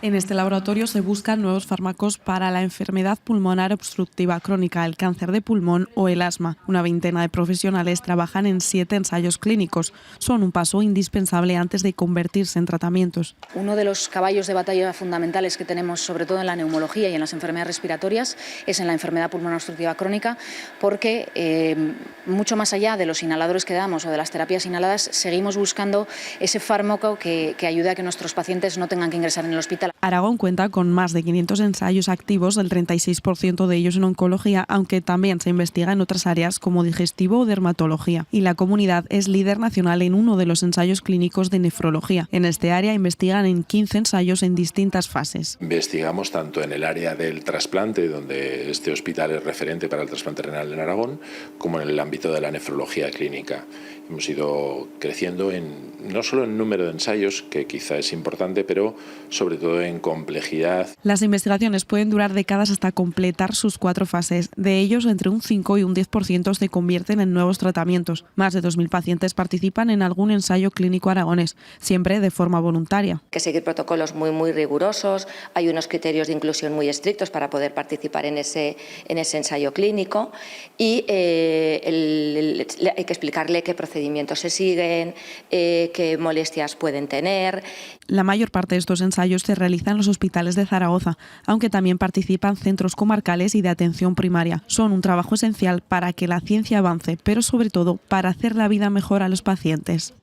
En este laboratorio se buscan nuevos fármacos para la enfermedad pulmonar obstructiva crónica, el cáncer de pulmón o el asma. Una veintena de profesionales trabajan en 7 ensayos clínicos. Son un paso indispensable antes de convertirse en tratamientos. Uno de los caballos de batalla fundamentales que tenemos, sobre todo en la neumología y en las enfermedades respiratorias, es en la enfermedad pulmonar obstructiva crónica, porque mucho más allá de los inhaladores que damos o de las terapias inhaladas, seguimos buscando ese fármaco que ayude a que nuestros pacientes no tengan que ingresar en el hospital. Aragón cuenta con más de 500 ensayos activos, el 36% de ellos en oncología, aunque también se investiga en otras áreas como digestivo o dermatología. Y la comunidad es líder nacional en uno de los ensayos clínicos de nefrología. En este área investigan en 15 ensayos en distintas fases. Investigamos tanto en el área del trasplante, donde este hospital es referente para el trasplante renal en Aragón, como en el ámbito de la nefrología clínica. Hemos ido creciendo no solo en número de ensayos, que quizá es importante, pero sobre todo en complejidad. Las investigaciones pueden durar décadas hasta completar sus 4 fases. De ellos, entre un 5 y un 10% se convierten en nuevos tratamientos. Más de 2.000 pacientes participan en algún ensayo clínico aragonés, siempre de forma voluntaria. Hay que seguir protocolos muy rigurosos, hay unos criterios de inclusión muy estrictos para poder participar en ese ensayo clínico y hay que explicarle qué procedimientos se siguen, qué molestias pueden tener. La mayor parte de estos ensayos se realizan en los hospitales de Zaragoza, aunque también participan centros comarcales y de atención primaria. Son un trabajo esencial para que la ciencia avance, pero sobre todo para hacer la vida mejor a los pacientes.